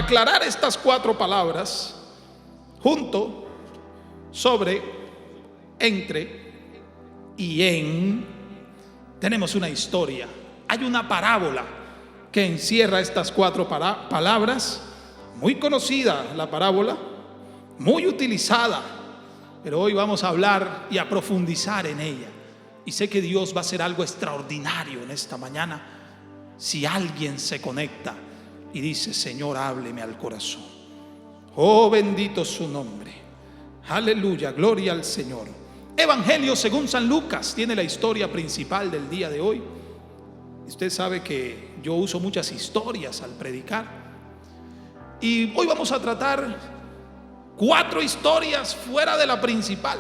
aclarar estas 4 palabras: junto, sobre, entre y en, tenemos una historia. Hay una parábola que encierra estas 4 palabras, muy conocida la parábola, muy utilizada, pero hoy vamos a hablar y a profundizar en ella. Y sé que Dios va a hacer algo extraordinario en esta mañana si alguien se conecta y dice: Señor, hábleme al corazón. Oh, bendito su nombre. Aleluya, gloria al Señor. Evangelio según San Lucas tiene la historia principal del día de hoy. Usted sabe que yo uso muchas historias al predicar, y hoy vamos a tratar 4 historias fuera de la principal,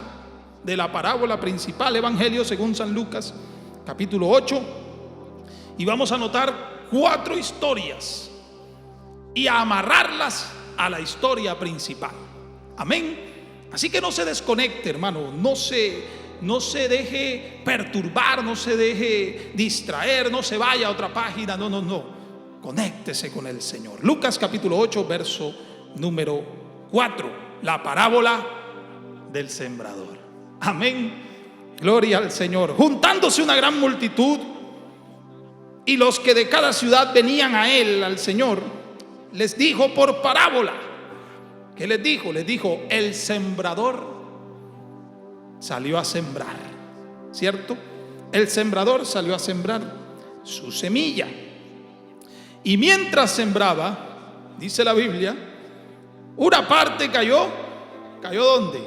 de la parábola principal. Evangelio según San Lucas, capítulo 8, y vamos a notar 4 historias y a amarrarlas a la historia principal. Amén. Así que no se desconecte, hermano, no se deje perturbar, no se deje distraer, no se vaya a otra página, no, conéctese con el Señor. Lucas capítulo 8, verso número 4, la parábola del sembrador. Amén, gloria al Señor. Juntándose una gran multitud y los que de cada ciudad venían a él, al Señor, les dijo por parábola. ¿Qué les dijo? Les dijo: el sembrador salió a sembrar, ¿cierto? El sembrador salió a sembrar su semilla, y mientras sembraba, dice la Biblia, una parte cayó ¿dónde?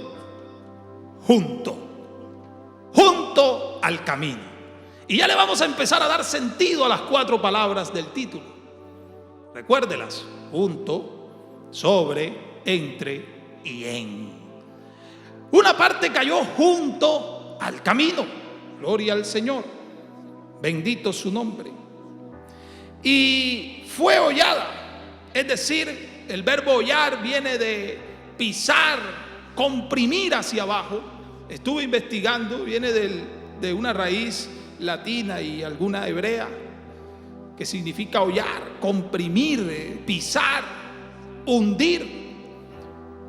Junto al camino. Y ya le vamos a empezar a dar sentido a las 4 palabras del título. Recuérdelas: junto, sobre, entre y en. Una parte cayó junto al camino. Gloria al Señor, bendito su nombre. Y fue hollada. Es decir, el verbo hollar viene de pisar, comprimir hacia abajo. Estuve investigando, viene de una raíz latina y alguna hebrea que significa hollar, comprimir, pisar, hundir.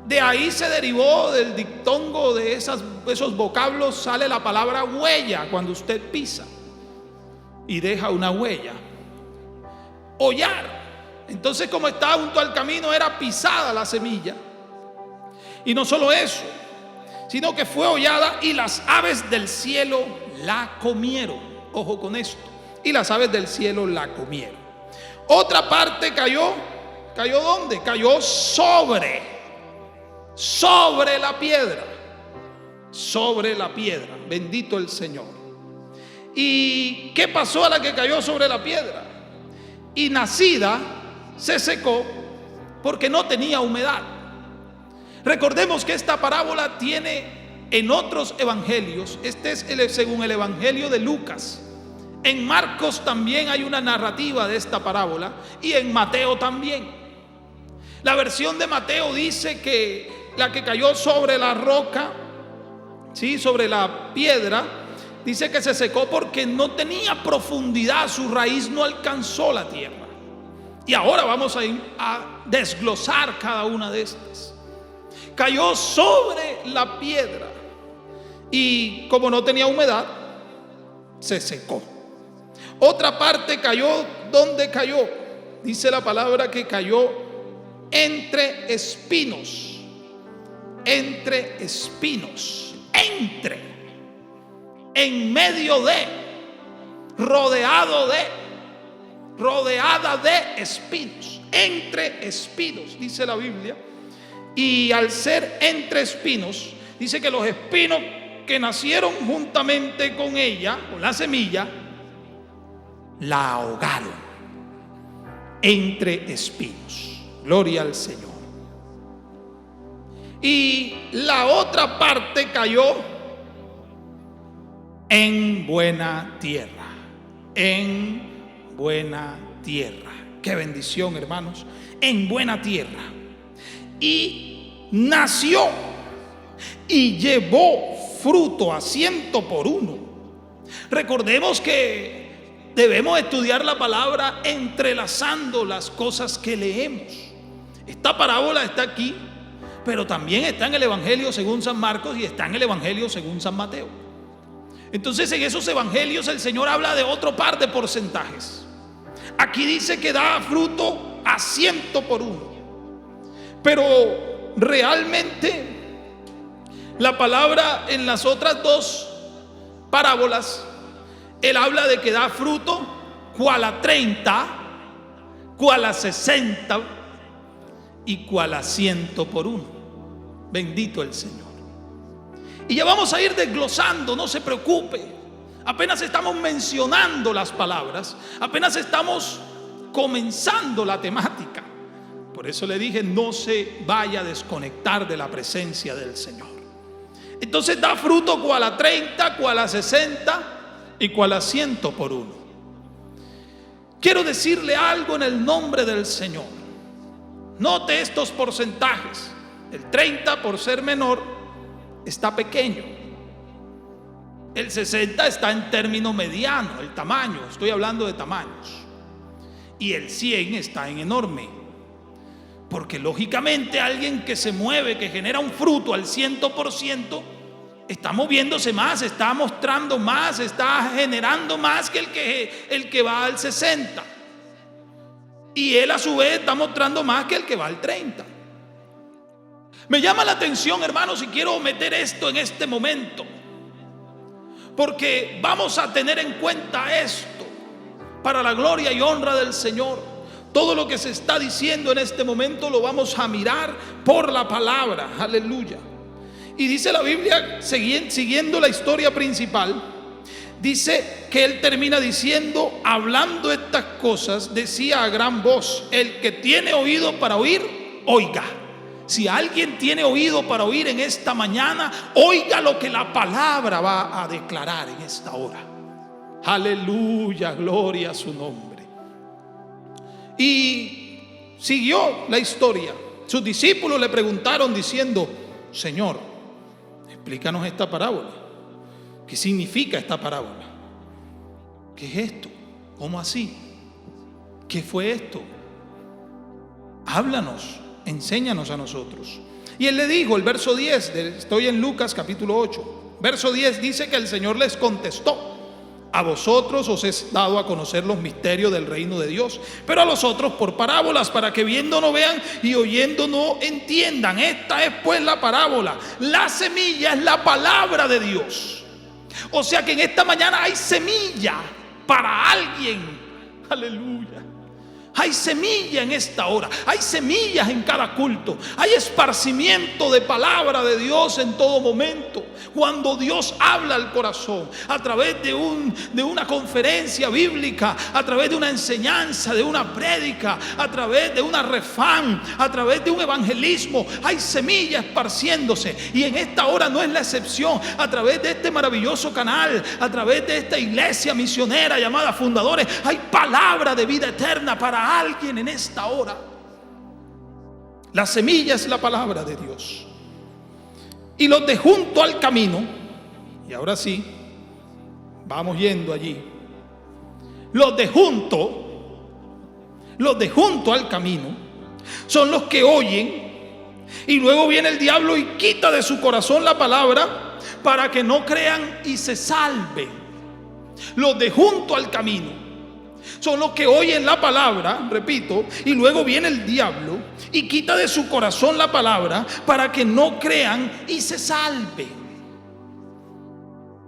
De ahí se derivó, del dictongo de esos vocablos, sale la palabra huella, cuando usted pisa y deja una huella. Hollar. Entonces, como estaba junto al camino, era pisada la semilla. Y no solo eso, sino que fue hollada y las aves del cielo la comieron. Ojo con esto: y las aves del cielo la comieron. Otra parte cayó ¿dónde? Cayó sobre la piedra. Sobre la piedra, bendito el Señor. ¿Y qué pasó a la que cayó sobre la piedra? Y nacida se secó porque no tenía humedad. Recordemos que esta parábola tiene en otros evangelios. Este es según el evangelio de Lucas. En Marcos también hay una narrativa de esta parábola, y en Mateo también. La versión de Mateo dice que la que cayó sobre la roca, ¿sí?, sobre la piedra, dice que se secó porque no tenía profundidad, su raíz no alcanzó la tierra. Y ahora vamos a desglosar cada una de estas. Cayó sobre la piedra y como no tenía humedad, se secó. Otra parte cayó, ¿dónde cayó? Dice la palabra que cayó entre espinos. Entre espinos. En medio de, rodeada de espinos. Entre espinos, dice la Biblia. Y al ser entre espinos, dice que los espinos que nacieron juntamente con ella, con la semilla, la ahogaron entre espinos. Gloria al Señor. Y la otra parte cayó en buena tierra. En buena tierra. Qué bendición, hermanos. En buena tierra. Y nació y llevó fruto a 100 por 1. Recordemos que debemos estudiar la palabra entrelazando las cosas que leemos. Esta parábola está aquí, pero también está en el Evangelio según San Marcos y está en el Evangelio según San Mateo. Entonces en esos evangelios el Señor habla de otro par de porcentajes. Aquí dice que da fruto a 100 por uno. Pero realmente la palabra en las otras dos parábolas, Él habla de que da fruto cual a 30, cual a 60 y cual a 100 por uno. Bendito el Señor. Y ya vamos a ir desglosando, no se preocupe. Apenas estamos mencionando las palabras, apenas estamos comenzando la temática. Por eso le dije, no se vaya a desconectar de la presencia del Señor. Entonces da fruto cual a 30, cual a 60 y cual a 100 por uno. Quiero decirle algo en el nombre del Señor. Note estos porcentajes. El 30, por ser menor, está pequeño. El 60 está en término mediano, el tamaño, estoy hablando de tamaños. Y el 100 está en enorme. Porque lógicamente alguien que se mueve, que genera un fruto al 100%, está moviéndose más, está mostrando más, está generando más que el que va al 60. Y él a su vez está mostrando más que el que va al 30. Me llama la atención, hermanos, y quiero meter esto en este momento, porque vamos a tener en cuenta esto para la gloria y honra del Señor. Todo lo que se está diciendo en este momento lo vamos a mirar por la palabra. Aleluya. Y dice la Biblia, siguiendo la historia principal, dice que él termina diciendo, hablando estas cosas, decía a gran voz: el que tiene oído para oír, oiga. Si alguien tiene oído para oír en esta mañana, oiga lo que la palabra va a declarar en esta hora. Aleluya, gloria a su nombre. Y siguió la historia. Sus discípulos le preguntaron diciendo: Señor, explícanos esta parábola. ¿Qué significa esta parábola? ¿Qué es esto? ¿Cómo así? ¿Qué fue esto? Háblanos, enséñanos a nosotros. Y él le dijo, el verso 10, estoy en Lucas capítulo 8, verso 10 dice que el Señor les contestó: a vosotros os es dado a conocer los misterios del reino de Dios, pero a los otros por parábolas, para que viendo no vean y oyendo no entiendan. Esta es pues la parábola. La semilla es la palabra de Dios. O sea que en esta mañana hay semilla para alguien. Aleluya. Hay semilla en esta hora, hay semillas en cada culto, hay esparcimiento de palabra de Dios en todo momento. Cuando Dios habla al corazón a través de una conferencia bíblica, a través de una enseñanza, de una prédica, a través de una refán, a través de un evangelismo, hay semilla esparciéndose. Y en esta hora no es la excepción. A través de este maravilloso canal, a través de esta iglesia misionera llamada Fundadores, hay palabra de vida eterna para alguien en esta hora. La semilla es la palabra de Dios. Y los de junto al camino, y ahora sí, vamos yendo allí. Los de junto al camino son los que oyen, y luego viene el diablo y quita de su corazón la palabra para que no crean y se salven. Los de junto al camino son los que oyen la palabra, repito, y luego viene el diablo y quita de su corazón la palabra para que no crean y se salven.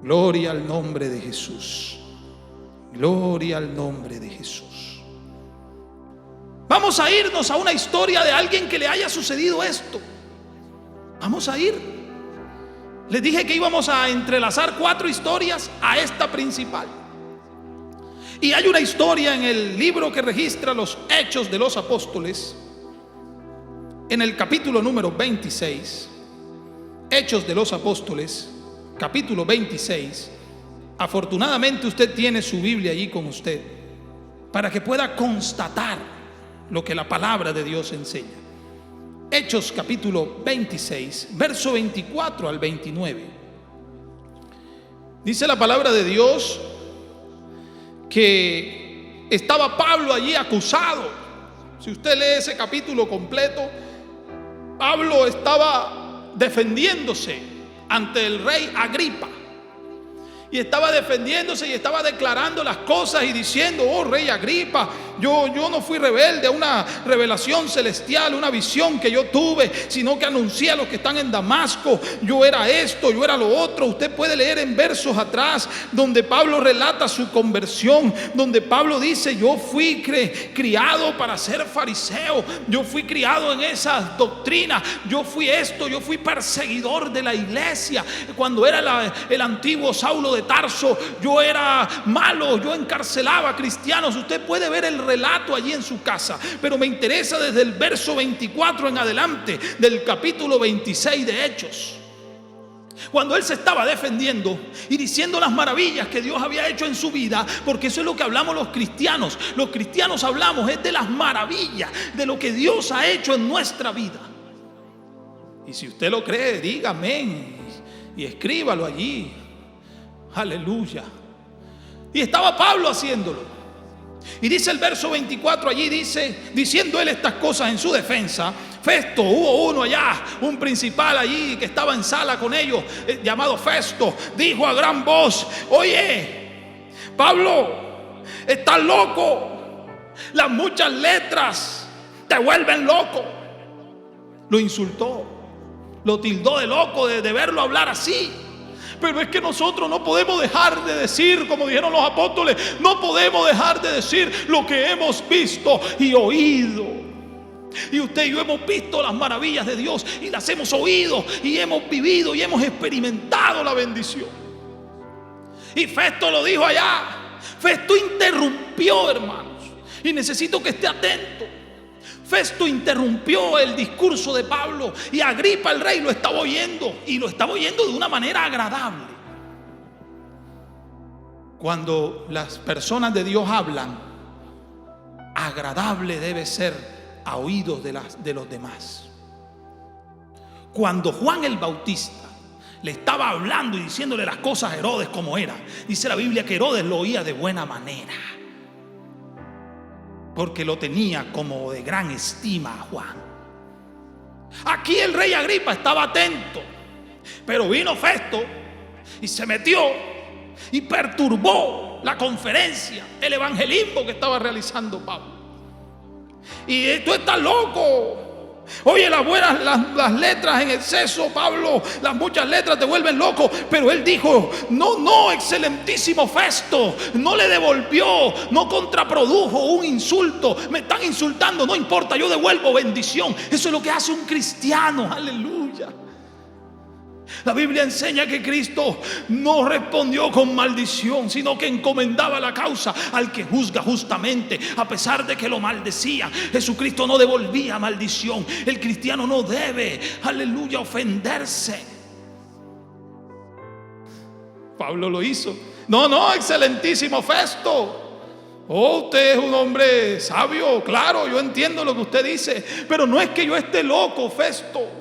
Gloria al nombre de Jesús. Gloria al nombre de Jesús. Vamos a irnos a una historia de alguien que le haya sucedido esto. Vamos a ir. Les dije que íbamos a entrelazar 4 historias a esta principal. Y hay una historia en el libro que registra los Hechos de los Apóstoles, en el capítulo número 26. Hechos de los Apóstoles, capítulo 26. Afortunadamente usted tiene su Biblia allí con usted para que pueda constatar lo que la palabra de Dios enseña. Hechos capítulo 26, verso 24 al 29. Dice la palabra de Dios que estaba Pablo allí acusado, Si usted lee ese capítulo completo, Pablo estaba defendiéndose ante el rey Agripa. Y estaba defendiéndose y estaba declarando las cosas y diciendo: oh rey Agripa, yo no fui rebelde a una revelación celestial, una visión que yo tuve, sino que anuncié a los que están en Damasco. Yo era esto, yo era lo otro. Usted puede leer en versos atrás donde Pablo relata su conversión, donde Pablo dice: yo fui criado para ser fariseo, yo fui criado en esas doctrinas, yo fui esto, yo fui perseguidor de la iglesia. Cuando era el antiguo Saulo de Tarso, yo era malo, yo encarcelaba a cristianos. Usted puede ver el relato allí en su casa, pero me interesa desde el verso 24 en adelante del capítulo 26 de Hechos, cuando él se estaba defendiendo y diciendo las maravillas que Dios había hecho en su vida, porque eso es lo que hablamos los cristianos. Los cristianos hablamos es de las maravillas, de lo que Dios ha hecho en nuestra vida. Y si usted lo cree, diga amén y escríbalo allí. Aleluya. Y estaba Pablo haciéndolo. Y dice el verso 24 allí, dice, diciendo él estas cosas en su defensa, Festo, hubo uno allá, un principal allí que estaba en sala con ellos, llamado Festo, dijo a gran voz: oye, Pablo, estás loco, las muchas letras te vuelven loco. Lo insultó, lo tildó de loco de verlo hablar así. Pero es que nosotros no podemos dejar de decir, como dijeron los apóstoles, no podemos dejar de decir lo que hemos visto y oído. Y usted y yo hemos visto las maravillas de Dios y las hemos oído y hemos vivido y hemos experimentado la bendición. Y Festo lo dijo allá. Festo interrumpió, hermanos, y necesito que esté atento. Festo interrumpió el discurso de Pablo y Agripa el rey lo estaba oyendo, y lo estaba oyendo de una manera agradable. Cuando las personas de Dios hablan, agradable debe ser a oídos de los demás. Cuando Juan el Bautista le estaba hablando y diciéndole las cosas a Herodes como era, dice la Biblia que Herodes lo oía de buena manera, porque lo tenía como de gran estima a Juan. Aquí el rey Agripa estaba atento, pero vino Festo y se metió y perturbó la conferencia, el evangelismo que estaba realizando Pablo. Y tú estás loco. Oye, las letras en exceso, Pablo, las muchas letras te vuelven loco. Pero él dijo: no, excelentísimo Festo, no le devolvió, no contraprodujo un insulto. Me están insultando, no importa, yo devuelvo bendición. Eso es lo que hace un cristiano, aleluya. La Biblia enseña que Cristo no respondió con maldición, sino que encomendaba la causa al que juzga justamente, a pesar de que lo maldecían. Jesucristo no devolvía maldición. El cristiano no debe, aleluya, ofenderse. Pablo lo hizo. No, excelentísimo Festo, usted es un hombre sabio, claro, yo entiendo lo que usted dice, pero no es que yo esté loco, Festo.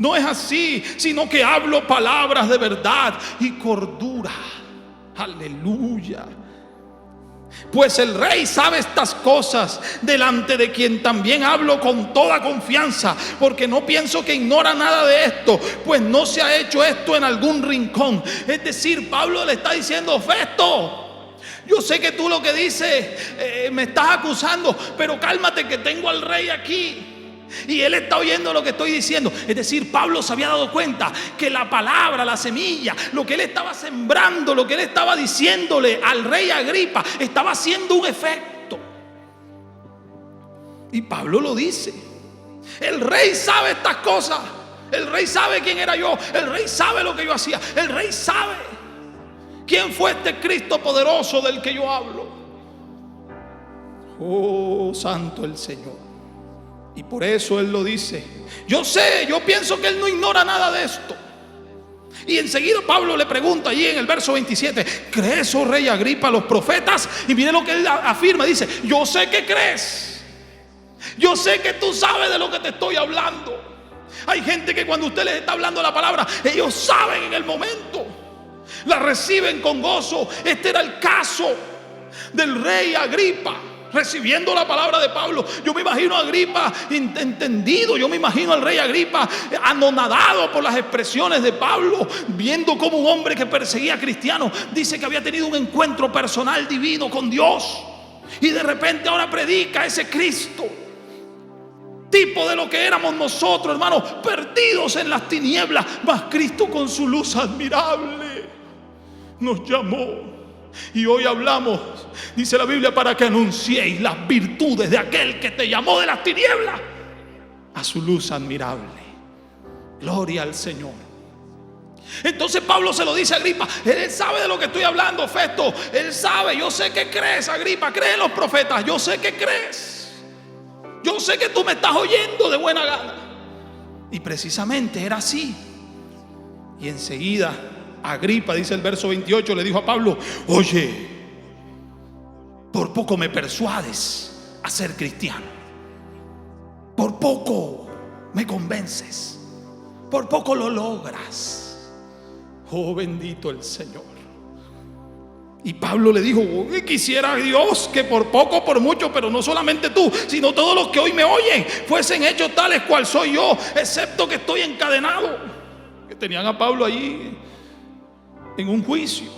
No es así, sino que hablo palabras de verdad y cordura. Aleluya. Pues el rey sabe estas cosas, delante de quien también hablo con toda confianza, porque no pienso que ignora nada de esto, pues no se ha hecho esto en algún rincón. Es decir, Pablo le está diciendo: Festo, yo sé que tú lo que dices me estás acusando, pero cálmate que tengo al rey aquí. Y él está oyendo lo que estoy diciendo. Es decir, Pablo se había dado cuenta que la palabra, la semilla, lo que él estaba sembrando, lo que él estaba diciéndole al rey Agripa, estaba haciendo un efecto. Y Pablo lo dice: el rey sabe estas cosas, el rey sabe quién era yo, el rey sabe lo que yo hacía, el rey sabe quién fue este Cristo poderoso del que yo hablo. Oh, santo el Señor. Y por eso él lo dice. Yo pienso que él no ignora nada de esto. Y enseguida Pablo le pregunta allí en el verso 27: ¿crees, oh rey Agripa, los profetas? Y mire lo que él afirma, dice: yo sé que crees, yo sé que tú sabes de lo que te estoy hablando. Hay gente que cuando usted les está hablando la palabra, ellos saben en el momento, la reciben con gozo. Este era el caso del rey Agripa. recibiendo la palabra de Pablo. Yo me imagino a Agripa entendido, yo me imagino al rey Agripa anonadado por las expresiones de Pablo, viendo como un hombre que perseguía a cristianos dice que había tenido un encuentro personal divino con Dios, y de repente ahora predica ese Cristo, tipo de lo que éramos nosotros, hermanos, perdidos en las tinieblas, mas Cristo con su luz admirable nos llamó. Y hoy hablamos, dice la Biblia, para que anunciéis las virtudes de aquel que te llamó de las tinieblas a su luz admirable. Gloria al Señor. Entonces Pablo se lo dice a Agripa. Él sabe de lo que estoy hablando, Festo. Él sabe, yo sé que crees, Agripa, cree en los profetas. Yo sé que crees. Yo sé que tú me estás oyendo de buena gana. Y precisamente era así. Y enseguida Agripa, dice el verso 28, le dijo a Pablo: oye, por poco me persuades a ser cristiano, por poco me convences, por poco lo logras. Oh, bendito el Señor. Y Pablo le dijo: quisiera Dios que por poco, por mucho, pero no solamente tú, sino todos los que hoy me oyen, fuesen hechos tales cual soy yo, excepto que estoy encadenado. Que tenían a Pablo allí en un juicio.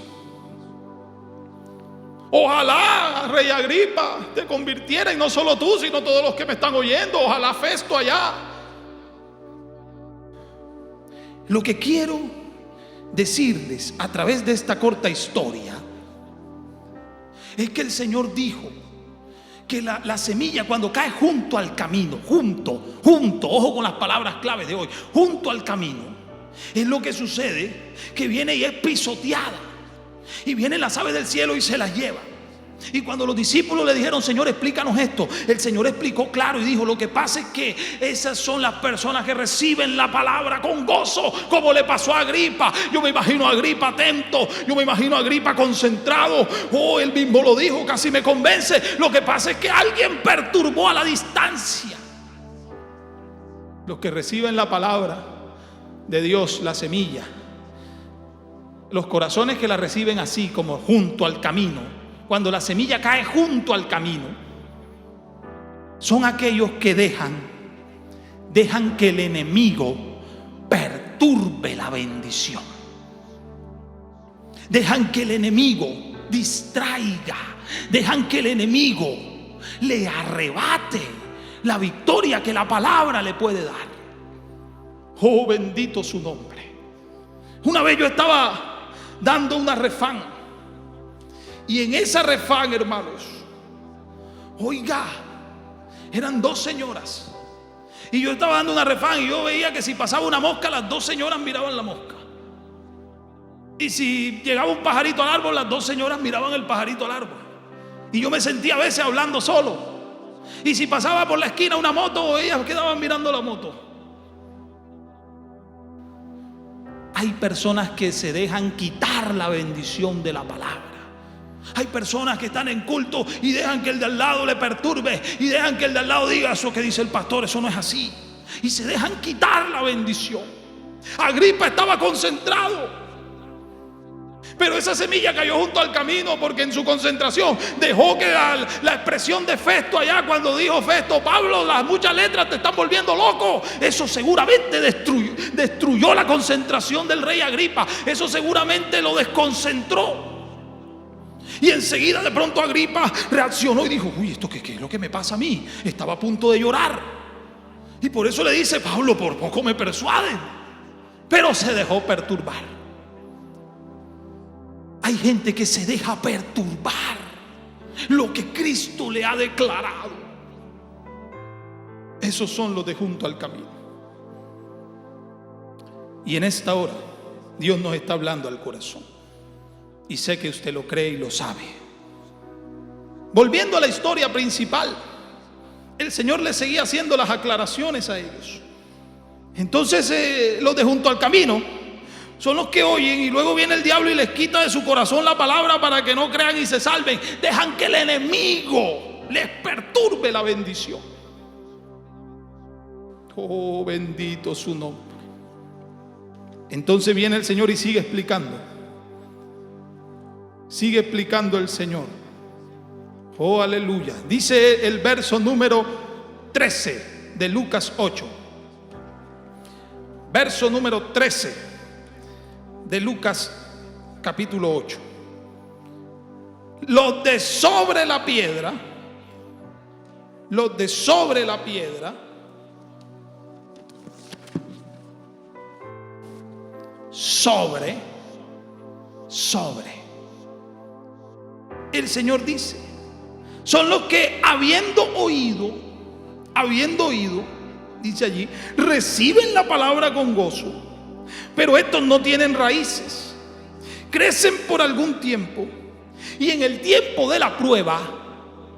Ojalá, rey Agripa, te convirtiera, y no solo tú, sino todos los que me están oyendo. Ojalá Festo allá. Lo que quiero decirles a través de esta corta historia es que el Señor dijo que la semilla, cuando cae junto al camino, junto, ojo con las palabras claves de hoy, junto al camino, es lo que sucede, que viene y es pisoteada, y vienen las aves del cielo y se las llevan. Y cuando los discípulos le dijeron: Señor, explícanos esto, el Señor explicó claro y dijo: lo que pasa es que esas son las personas que reciben la palabra con gozo, como le pasó a Agripa. Yo me imagino a Agripa atento, yo me imagino a Agripa concentrado. Oh, él mismo lo dijo, casi me convence. Lo que pasa es que alguien perturbó a la distancia. Los que reciben la palabra de Dios, la semilla, los corazones que la reciben así, como junto al camino, cuando la semilla cae junto al camino, son aquellos que dejan que el enemigo perturbe la bendición, dejan que el enemigo distraiga, dejan que el enemigo le arrebate la victoria que la palabra le puede dar. Oh, bendito su nombre. Una vez yo estaba dando una refán, y en esa refán, hermanos, oiga, eran dos señoras, y yo estaba dando una refán, y yo veía que si pasaba una mosca, las dos señoras miraban la mosca, y si llegaba un pajarito al árbol, las dos señoras miraban el pajarito al árbol. Y yo me sentía a veces hablando solo, y si pasaba por la esquina una moto, ellas quedaban mirando la moto. Hay personas que se dejan quitar la bendición de la palabra. Hay personas que están en culto y dejan que el de al lado le perturbe, y dejan que el de al lado diga: eso que dice el pastor, eso no es así, y se dejan quitar la bendición. Agripa estaba concentrado, pero esa semilla cayó junto al camino, porque en su concentración dejó que la expresión de Festo allá, cuando dijo Festo: Pablo, las muchas letras te están volviendo loco. Eso seguramente destruyó la concentración del rey Agripa. Eso seguramente lo desconcentró. Y enseguida de pronto Agripa reaccionó y dijo: uy, ¿esto qué es lo que me pasa a mí? Estaba a punto de llorar. Y por eso le dice: Pablo, por poco me persuaden. Pero se dejó perturbar. Hay gente que se deja perturbar lo que Cristo le ha declarado. Esos son los de junto al camino. Y en esta hora Dios nos está hablando al corazón, y sé que usted lo cree y lo sabe. Volviendo a la historia principal, el Señor le seguía haciendo las aclaraciones a ellos. Entonces los de junto al camino son los que oyen, y luego viene el diablo y les quita de su corazón la palabra para que no crean y se salven. Dejan que el enemigo les perturbe la bendición. Oh, bendito su nombre. Entonces viene el Señor y sigue explicando. Sigue explicando el Señor. Oh, aleluya. Dice el verso número 13 de Lucas 8. Verso número 13 de Lucas capítulo 8. Los de sobre la piedra, sobre. El Señor dice, son los que habiendo oído, dice allí, reciben la palabra con gozo, pero estos no tienen raíces, crecen por algún tiempo y en el tiempo de la prueba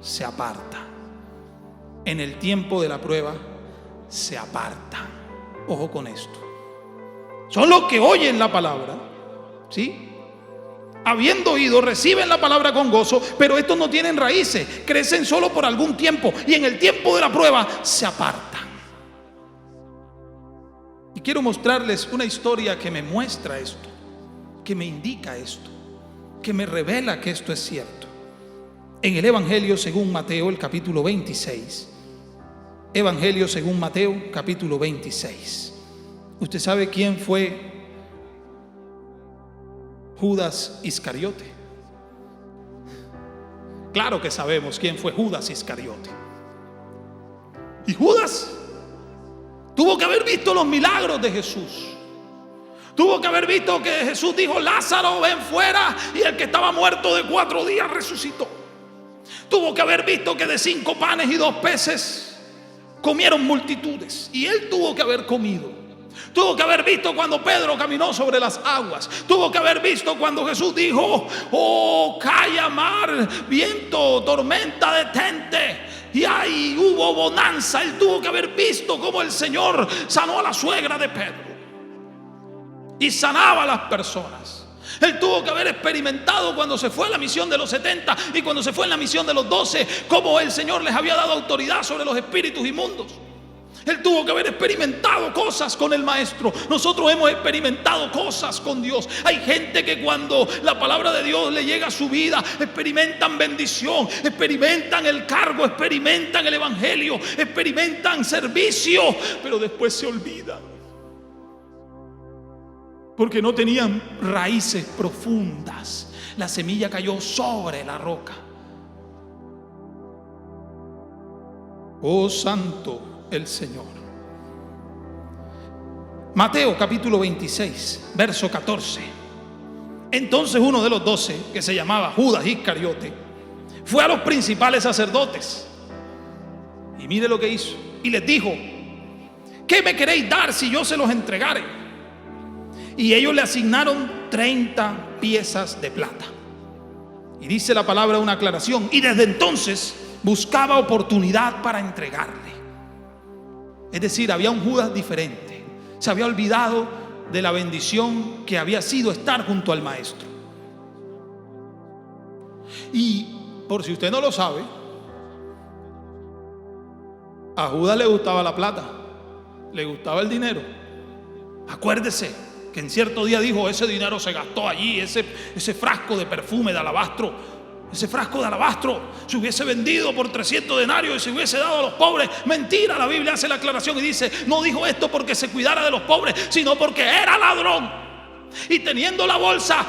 se apartan. En el tiempo de la prueba se apartan. Ojo con esto. Son los que oyen la palabra, ¿sí? Habiendo oído, reciben la palabra con gozo, pero estos no tienen raíces, crecen solo por algún tiempo y en el tiempo de la prueba se apartan. Y quiero mostrarles una historia que me muestra esto, que me indica esto, que me revela que esto es cierto. En el Evangelio según Mateo, el capítulo 26. Evangelio según Mateo, capítulo 26. ¿Usted sabe quién fue Judas Iscariote? Claro que sabemos quién fue Judas Iscariote. Y Judas tuvo que haber visto los milagros de Jesús. Tuvo que haber visto que Jesús dijo: Lázaro, ven fuera, y el que estaba muerto de 4 días resucitó. Tuvo que haber visto que de 5 panes y 2 peces comieron multitudes, y él tuvo que haber comido. Tuvo que haber visto cuando Pedro caminó sobre las aguas. Tuvo que haber visto cuando Jesús dijo: oh, calla mar, viento, tormenta, detente. Y ahí hubo bonanza. Él tuvo que haber visto cómo el Señor sanó a la suegra de Pedro y sanaba a las personas. Él tuvo que haber experimentado cuando se fue a la misión de los 70 y cuando se fue en la misión de los 12, cómo el Señor les había dado autoridad sobre los espíritus inmundos. Él tuvo que haber experimentado cosas con el Maestro. Nosotros hemos experimentado cosas con Dios. Hay gente que cuando la palabra de Dios le llega a su vida, experimentan bendición, experimentan el cargo, experimentan el evangelio, experimentan servicio, pero después se olvidan, porque no tenían raíces profundas. La semilla cayó sobre la roca. Oh, santo el Señor. Mateo capítulo 26, verso 14. Entonces uno de los 12, que se llamaba Judas Iscariote, fue a los principales sacerdotes y mire lo que hizo, y les dijo: ¿qué me queréis dar si yo se los entregare? Y ellos le asignaron 30 piezas de plata. Y dice la palabra una aclaración: y desde entonces buscaba oportunidad para entregarle. Es decir, había un Judas diferente. Se había olvidado de la bendición que había sido estar junto al Maestro. Y por si usted no lo sabe, a Judas le gustaba la plata, le gustaba el dinero. Acuérdese que en cierto día dijo: ese dinero se gastó allí, ese frasco de perfume de alabastro. Ese frasco de alabastro se hubiese vendido por 300 denarios y se hubiese dado a los pobres. Mentira, la Biblia hace la aclaración y dice: no dijo esto porque se cuidara de los pobres, sino porque era ladrón. Y teniendo la bolsa,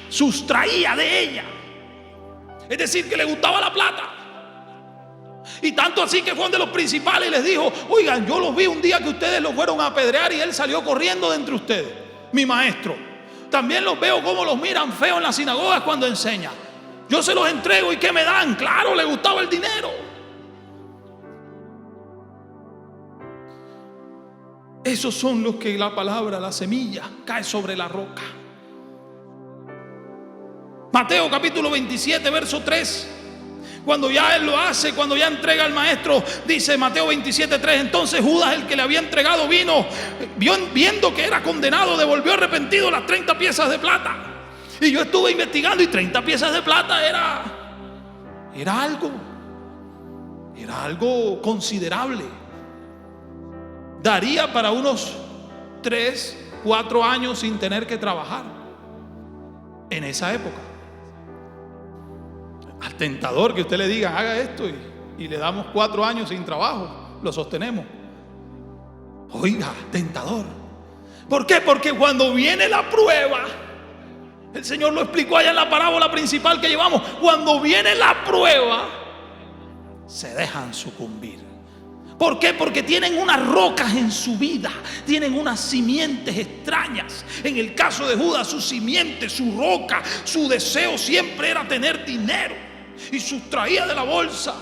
sustraía de ella. Es decir, que le gustaba la plata. Y tanto así que fue uno de los principales y les dijo: oigan, yo los vi un día que ustedes lo fueron a apedrear y él salió corriendo de entre ustedes, mi maestro. También los veo como los miran feo en las sinagogas cuando enseña. Yo se los entrego, ¿y qué me dan? Claro, le gustaba el dinero. Esos son los que la palabra, la semilla, cae sobre la roca. Mateo capítulo 27, verso 3. Cuando ya él lo hace, cuando ya entrega al Maestro, dice Mateo 27, 3: entonces Judas, el que le había entregado, vino, viendo que era condenado, devolvió arrepentido las 30 piezas de plata. Y yo estuve investigando y 30 piezas de plata era algo considerable. Daría para unos 3, 4 años sin tener que trabajar en esa época. tentador que usted le diga, haga esto, y le damos 4 años sin trabajo, lo sostenemos. Oiga, tentador. ¿Por qué? Porque cuando viene la prueba, el Señor lo explicó allá en la parábola principal que llevamos, cuando viene la prueba, se dejan sucumbir. ¿Por qué? Porque tienen unas rocas en su vida, tienen unas simientes extrañas. En el caso de Judas, su simiente, su roca, su deseo siempre era tener dinero, y sustraía de la bolsa,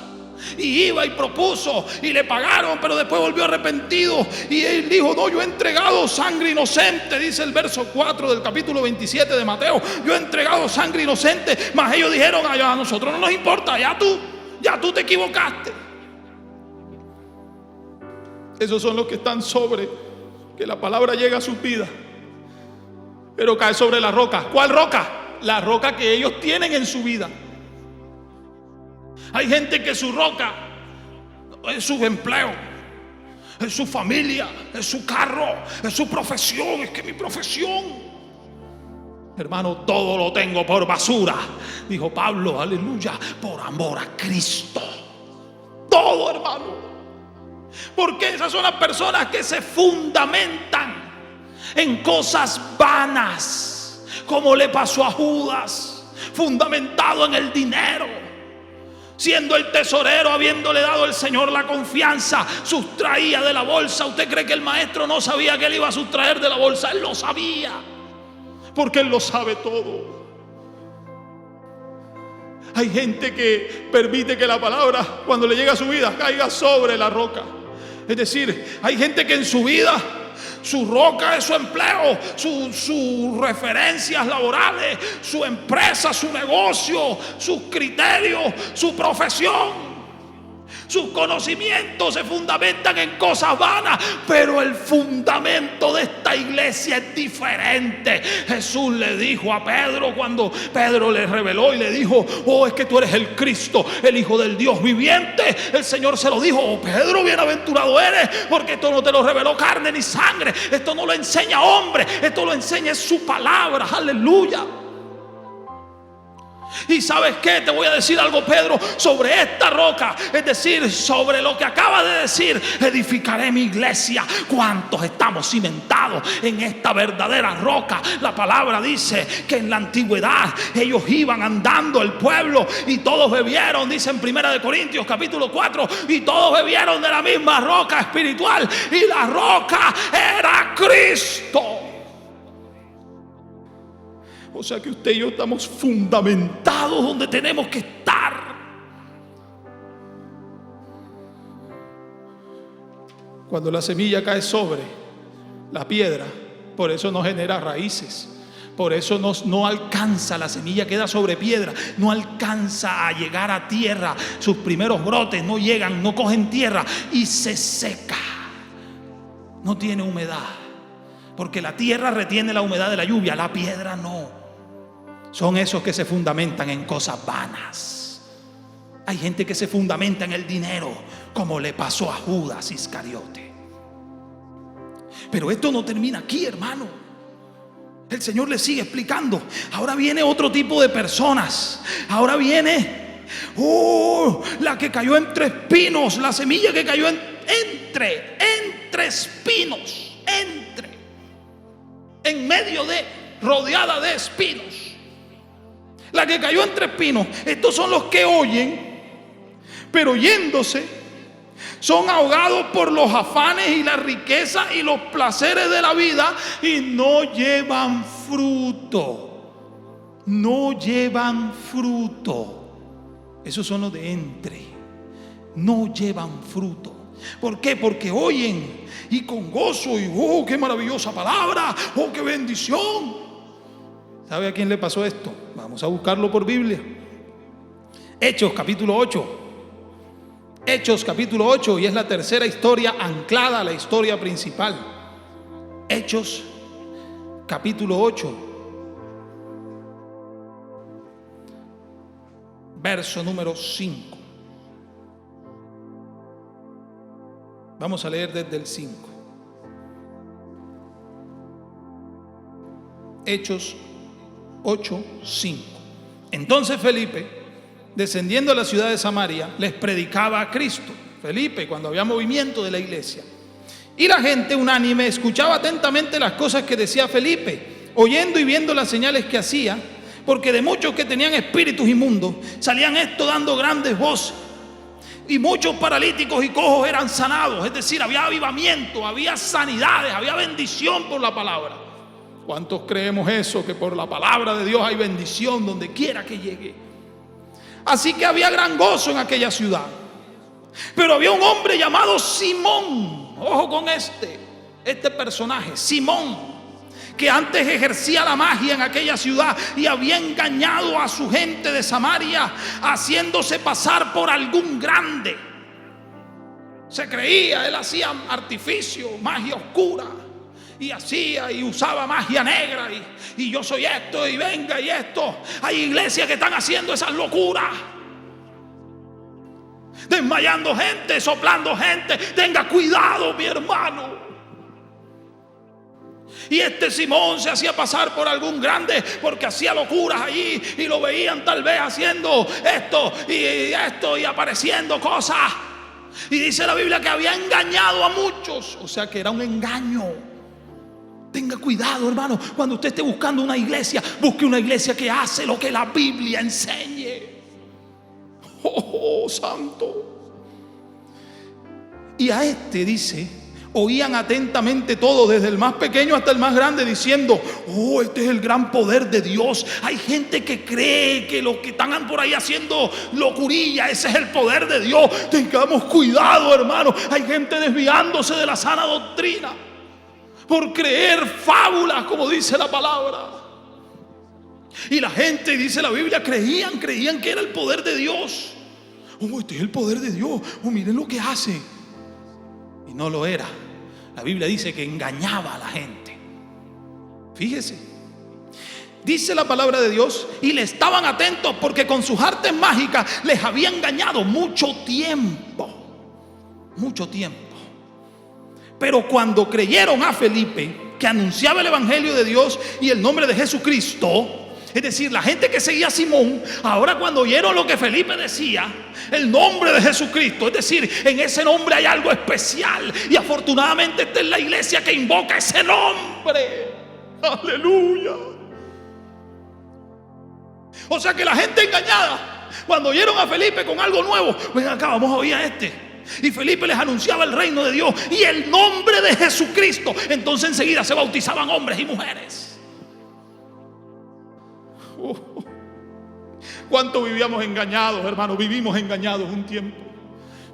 y iba y propuso, y le pagaron, pero después volvió arrepentido, y él dijo, no, yo he entregado sangre inocente, dice el verso 4 del capítulo 27 de Mateo, yo he entregado sangre inocente. Mas ellos dijeron, a nosotros no nos importa, ya tú te equivocaste. Esos son los que están sobre, que la palabra llega a sus vidas, pero cae sobre la roca. ¿Cuál roca? La roca que ellos tienen en su vida. Hay gente que su roca es su empleo, es su familia, es su carro, es su profesión. Es que mi profesión, hermano, todo lo tengo por basura, dijo Pablo, aleluya, por amor a Cristo. Todo, hermano. Porque esas son las personas que se fundamentan en cosas vanas, como le pasó a Judas, fundamentado en el dinero, siendo el tesorero, habiéndole dado el Señor la confianza, sustraía de la bolsa. ¿Usted cree que el maestro no sabía que él iba a sustraer de la bolsa? Él lo sabía, porque él lo sabe todo. Hay gente que permite que la palabra, cuando le llega a su vida, caiga sobre la roca. Es decir, hay gente que en su vida, su roca es su empleo, sus referencias laborales, su empresa, su negocio, sus criterios, su profesión. Sus conocimientos se fundamentan en cosas vanas, pero el fundamento de esta iglesia es diferente. Jesús le dijo a Pedro, cuando Pedro le reveló y le dijo, oh, es que tú eres el Cristo, el Hijo del Dios viviente. El Señor se lo dijo, oh, Pedro, bienaventurado eres, porque esto no te lo reveló carne ni sangre, esto no lo enseña hombre, esto lo enseña su palabra. Aleluya. Y ¿sabes qué? Te voy a decir algo, Pedro, sobre esta roca, es decir, sobre lo que acaba de decir, edificaré mi iglesia. ¿Cuántos estamos cimentados en esta verdadera roca? La palabra dice que en la antigüedad ellos iban andando, el pueblo, y todos bebieron, dice en 1 Corintios capítulo 4, y todos bebieron de la misma roca espiritual, y la roca era Cristo. O sea que usted y yo estamos fundamentados donde tenemos que estar. Cuando la semilla cae sobre la piedra, por eso no genera raíces. Por eso no alcanza, la semilla queda sobre piedra, no alcanza a llegar a tierra. Sus primeros brotes no llegan, no cogen tierra y se seca. No tiene humedad, porque la tierra retiene la humedad de la lluvia, la piedra no. Son esos que se fundamentan en cosas vanas. Hay gente que se fundamenta en el dinero, como le pasó a Judas Iscariote. Pero esto no termina aquí, hermano. El Señor le sigue explicando. Ahora viene otro tipo de personas. Ahora viene la que cayó entre espinos, la semilla que cayó entre espinos, en medio de, rodeada de espinos. La que cayó entre espinos. Estos son los que oyen, pero oyéndose son ahogados por los afanes y la riqueza y los placeres de la vida, y no llevan fruto. No llevan fruto. Esos son los de entre. No llevan fruto. ¿Por qué? Porque oyen y con gozo, y oh, qué maravillosa palabra, oh, qué bendición. ¿Sabe a quién le pasó esto? Vamos a buscarlo por Biblia. Hechos capítulo 8. Hechos capítulo 8, y es la tercera historia anclada a la historia principal. Hechos capítulo 8, verso número 5. Vamos a leer desde el 5. Hechos 8:5. Entonces Felipe descendiendo a la ciudad de Samaria, les predicaba a Cristo. Felipe, cuando había movimiento de la iglesia. Y la gente unánime escuchaba atentamente las cosas que decía Felipe, oyendo y viendo las señales que hacía, porque de muchos que tenían espíritus inmundos salían estos dando grandes voces, y muchos paralíticos y cojos eran sanados. Es decir, había avivamiento, había sanidades, había bendición por la palabra. ¿Cuántos creemos eso? Que por la palabra de Dios hay bendición donde quiera que llegue. Así que había gran gozo en aquella ciudad. Pero había un hombre llamado Simón. Ojo con este personaje, Simón, que antes ejercía la magia en aquella ciudad y había engañado a su gente de Samaria, haciéndose pasar por algún grande. Se creía, él hacía artificio, magia oscura, y hacía y usaba magia negra, y yo soy esto, y venga y esto. Hay iglesias que están haciendo esas locuras, desmayando gente, soplando gente. Tenga cuidado, mi hermano. Y este Simón se hacía pasar por algún grande porque hacía locuras allí, y lo veían tal vez haciendo esto y apareciendo cosas. Y dice la Biblia que había engañado a muchos. O sea que era un engaño. Tenga cuidado, hermano, cuando usted esté buscando una iglesia, busque una iglesia que hace lo que la Biblia enseñe. Oh, santo. Y a dice, oían atentamente todo, desde el más pequeño hasta el más grande, diciendo: oh, este es el gran poder de Dios. Hay gente que cree que los que están por ahí haciendo locurilla, ese es el poder de Dios. Tengamos cuidado, hermano. Hay gente desviándose de la sana doctrina por creer fábulas, como dice la palabra. Y la gente, dice la Biblia, creían que era el poder de Dios. Oh, este es el poder de Dios. Oh, miren lo que hace. Y no lo era. La Biblia dice que engañaba a la gente. Fíjese. Dice la palabra de Dios, y le estaban atentos porque con sus artes mágicas les había engañado mucho tiempo. Mucho tiempo. Pero cuando creyeron a Felipe, que anunciaba el evangelio de Dios y el nombre de Jesucristo, es decir, la gente que seguía a Simón, ahora cuando oyeron lo que Felipe decía, el nombre de Jesucristo, es decir, en ese nombre hay algo especial, y afortunadamente esta es la iglesia que invoca ese nombre. Aleluya. O sea que la gente engañada, cuando oyeron a Felipe con algo nuevo, ven acá, vamos a oír a y Felipe les anunciaba el reino de Dios y el nombre de Jesucristo, entonces enseguida se bautizaban hombres y mujeres. ¿Cuánto vivíamos engañados, hermanos? Vivimos engañados un tiempo.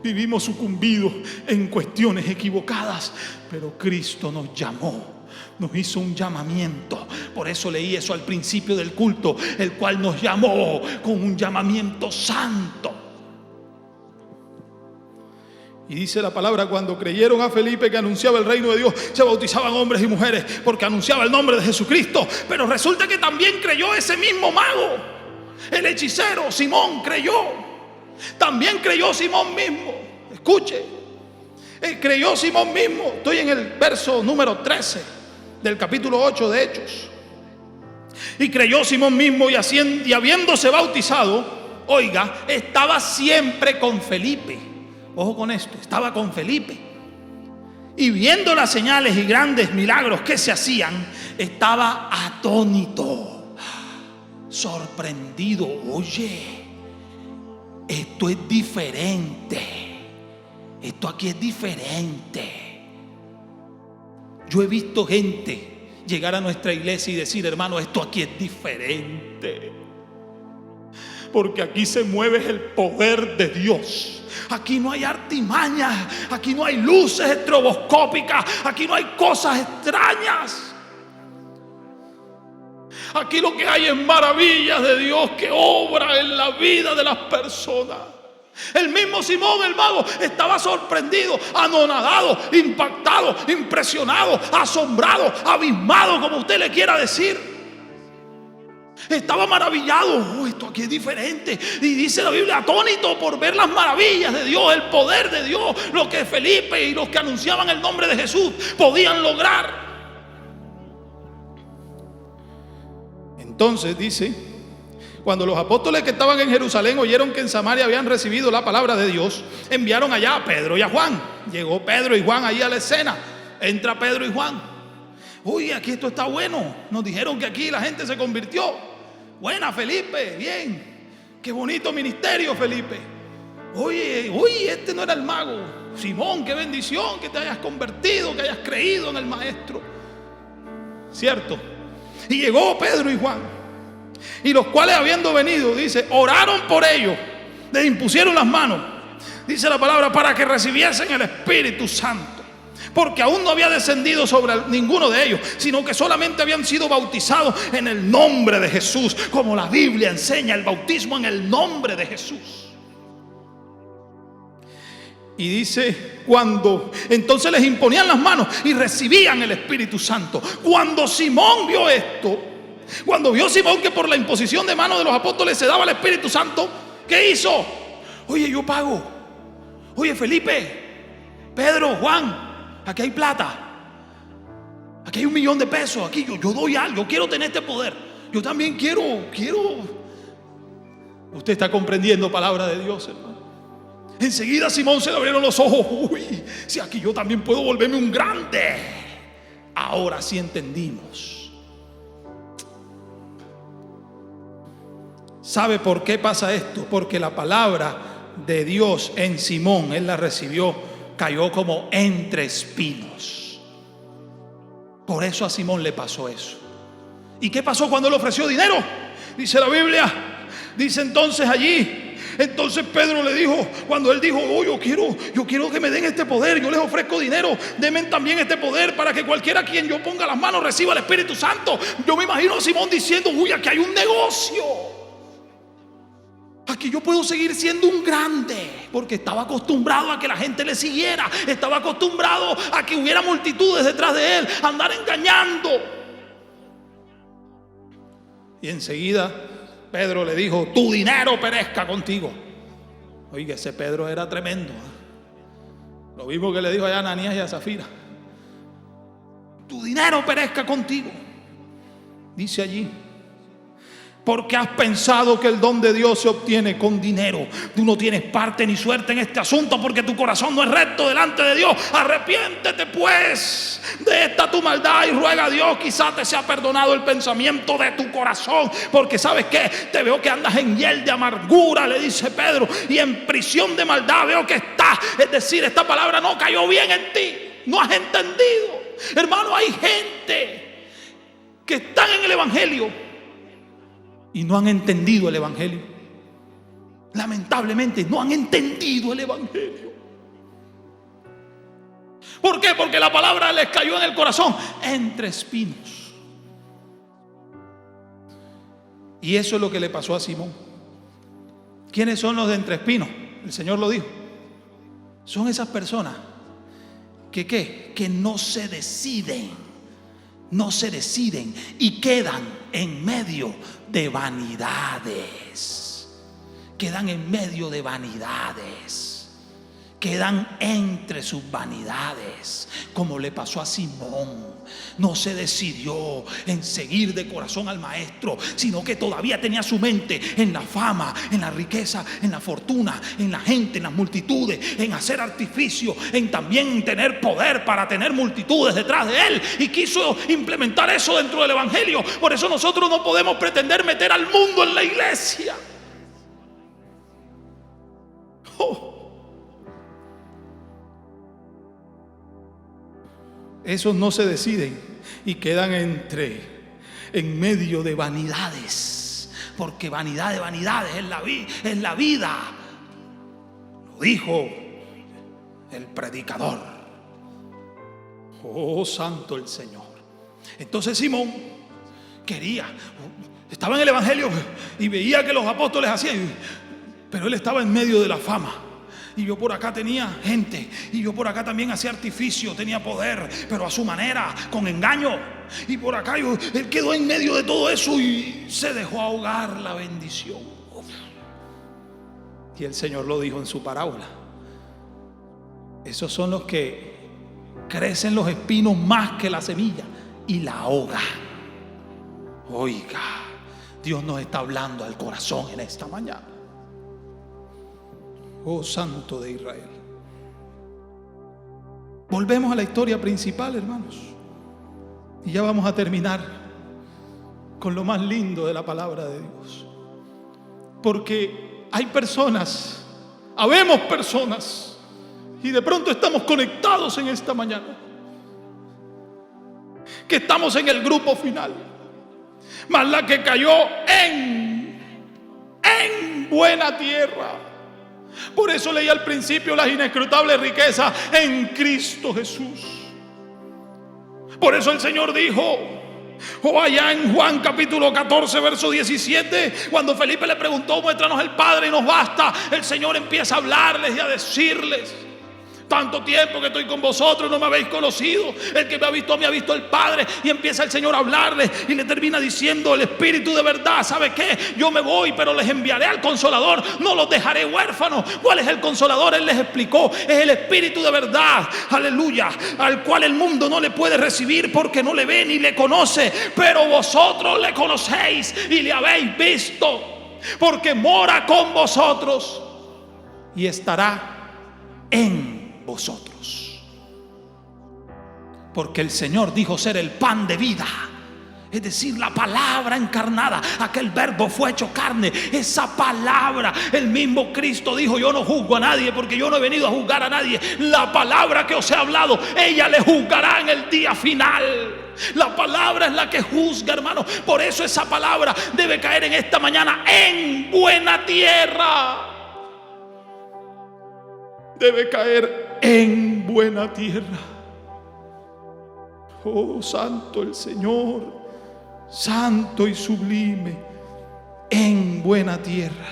Vivimos sucumbidos en cuestiones equivocadas. Pero Cristo nos llamó, nos hizo un llamamiento. Por eso leí eso al principio del culto, el cual nos llamó con un llamamiento santo. Y dice la palabra, cuando creyeron a Felipe que anunciaba el reino de Dios, se bautizaban hombres y mujeres porque anunciaba el nombre de Jesucristo. Pero resulta que también creyó ese mismo mago, el hechicero Simón, creyó. También creyó Simón mismo. Escuche, creyó Simón mismo. Estoy en el verso número 13 del capítulo 8 de Hechos. Y creyó Simón mismo, y habiéndose bautizado, oiga, estaba siempre con Felipe. Ojo con esto, estaba con Felipe. Y viendo las señales y grandes milagros que se hacían, estaba atónito, sorprendido. Oye, esto es diferente. Esto aquí es diferente. Yo he visto gente llegar a nuestra iglesia y decir: hermano, esto aquí es diferente. Porque aquí se mueve el poder de Dios. Aquí no hay artimañas, aquí no hay luces estroboscópicas, aquí no hay cosas extrañas. Aquí lo que hay es maravillas de Dios que obra en la vida de las personas. El mismo Simón el mago estaba sorprendido, anonadado, impactado, impresionado, asombrado, abismado, como usted le quiera decir. Estaba maravillado. Oh, esto aquí es diferente. Y dice la Biblia, atónito por ver las maravillas de Dios, el poder de Dios, lo que Felipe y los que anunciaban el nombre de Jesús podían lograr. Entonces dice, Cuando los apóstoles que estaban en Jerusalén oyeron que en Samaria habían recibido la palabra de Dios, enviaron allá a Pedro y a Juan. Llegó Pedro y Juan ahí a la escena. Entra Pedro y Juan. Uy, aquí esto está bueno. Nos dijeron que aquí la gente se convirtió. Buena, Felipe, bien. Qué bonito ministerio, Felipe. Oye, este no era el mago. Simón, qué bendición que te hayas convertido, que hayas creído en el maestro. ¿Cierto? Y llegó Pedro y Juan, y los cuales habiendo venido, dice, oraron por ellos, les impusieron las manos, dice la palabra, para que recibiesen el Espíritu Santo, porque aún no había descendido sobre ninguno de ellos, sino que solamente habían sido bautizados en el nombre de Jesús, como la Biblia enseña, el bautismo en el nombre de Jesús. Y dice, cuando entonces les imponían las manos y recibían el Espíritu Santo. Cuando Simón vio esto, cuando vio Simón que por la imposición de manos de los apóstoles se daba el Espíritu Santo, ¿qué hizo? Oye, yo pago. Oye, Felipe, Pedro, Juan, aquí hay plata. Aquí hay $1.000.000. Aquí yo doy algo, yo quiero tener este poder. Yo también quiero. Usted está comprendiendo palabra de Dios, hermano. Enseguida Simón se le abrieron los ojos. Uy, si aquí yo también puedo volverme un grande. Ahora sí entendimos. ¿Sabe por qué pasa esto? Porque la palabra de Dios en Simón, él la recibió, cayó como entre espinos. Por eso a Simón le pasó eso. ¿Y qué pasó cuando le ofreció dinero? Dice la Biblia, dice entonces allí, entonces Pedro le dijo, cuando él dijo, oh, yo quiero que me den este poder, yo les ofrezco dinero, denme también este poder para que cualquiera a quien yo ponga las manos reciba el Espíritu Santo. Yo me imagino a Simón diciendo, uy, aquí hay un negocio, aquí yo puedo seguir siendo un grande, porque estaba acostumbrado a que la gente le siguiera, estaba acostumbrado a que hubiera multitudes detrás de él, a andar engañando. Y enseguida Pedro le dijo, tu dinero perezca contigo. Oiga, ese Pedro era tremendo, ¿eh? Lo mismo que le dijo a Ananías y a Zafira. Tu dinero perezca contigo. Dice allí, porque has pensado que el don de Dios se obtiene con dinero. Tú no tienes parte ni suerte en este asunto, porque tu corazón no es recto delante de Dios. Arrepiéntete pues de esta tu maldad y ruega a Dios, quizá te sea perdonado el pensamiento de tu corazón. Porque ¿sabes qué? Te veo que andas en hiel de amargura, le dice Pedro, y en prisión de maldad veo que estás. Es decir, esta palabra no cayó bien en ti, no has entendido. Hermano, hay gente que están en el evangelio y no han entendido el evangelio. Lamentablemente no han entendido el evangelio. ¿Por qué? Porque la palabra les cayó en el corazón entre espinos. Y eso es lo que le pasó a Simón. ¿Quiénes son los de entre espinos? El Señor lo dijo. Son esas personas que ¿qué? Que no se deciden y quedan en medio de vanidades. Quedan en medio de vanidades. Quedan entre sus vanidades, como le pasó a Simón. No se decidió en seguir de corazón al maestro, sino que todavía tenía su mente en la fama, en la riqueza, en la fortuna, en la gente, en las multitudes, en hacer artificio, en también tener poder para tener multitudes detrás de él, y quiso implementar eso dentro del evangelio. Por eso nosotros no podemos pretender meter al mundo en la iglesia. Esos no se deciden y quedan en medio de vanidades, porque vanidad de vanidades es la vida. Lo dijo el predicador. Oh, santo el Señor. Entonces Simón estaba en el evangelio y veía que los apóstoles hacían, pero él estaba en medio de la fama. Y yo por acá tenía gente, y yo por acá también hacía artificio, tenía poder, pero a su manera, con engaño. Y por acá él quedó en medio de todo eso y se dejó ahogar la bendición. Y el Señor lo dijo en su parábola. Esos son los que crecen los espinos más que la semilla y la ahogan. Oiga, Dios nos está hablando al corazón en esta mañana. Oh Santo de Israel. Volvemos a la historia principal, hermanos. Y ya vamos a terminar con lo más lindo de la palabra de Dios. Porque hay personas, habemos personas, y de pronto estamos conectados en esta mañana, que estamos en el grupo final, mas la que cayó en buena tierra. Por eso leí al principio las inescrutables riquezas en Cristo Jesús. Por eso el Señor dijo, allá en Juan capítulo 14 verso 17, cuando Felipe le preguntó: muéstranos el Padre y nos basta, el Señor empieza a hablarles y a decirles: tanto tiempo que estoy con vosotros, no me habéis conocido. El que me ha visto a mí ha visto el Padre. Y empieza el Señor a hablarles y le termina diciendo: el Espíritu de verdad, ¿sabe qué? Yo me voy, pero les enviaré al Consolador, no los dejaré huérfanos. ¿Cuál es el Consolador? Él les explicó: es el Espíritu de verdad, aleluya, al cual el mundo no le puede recibir porque no le ve ni le conoce, pero vosotros le conocéis y le habéis visto, porque mora con vosotros y estará en vosotros. Porque el Señor dijo ser el pan de vida, es decir, la palabra encarnada. Aquel verbo fue hecho carne. Esa palabra, el mismo Cristo dijo: yo no juzgo a nadie, porque yo no he venido a juzgar a nadie. La palabra que os he hablado, ella le juzgará en el día final. La palabra es la que juzga, hermano. Por eso esa palabra debe caer en esta mañana en buena tierra. Debe caer en buena tierra. Oh, santo el Señor, santo y sublime, en buena tierra.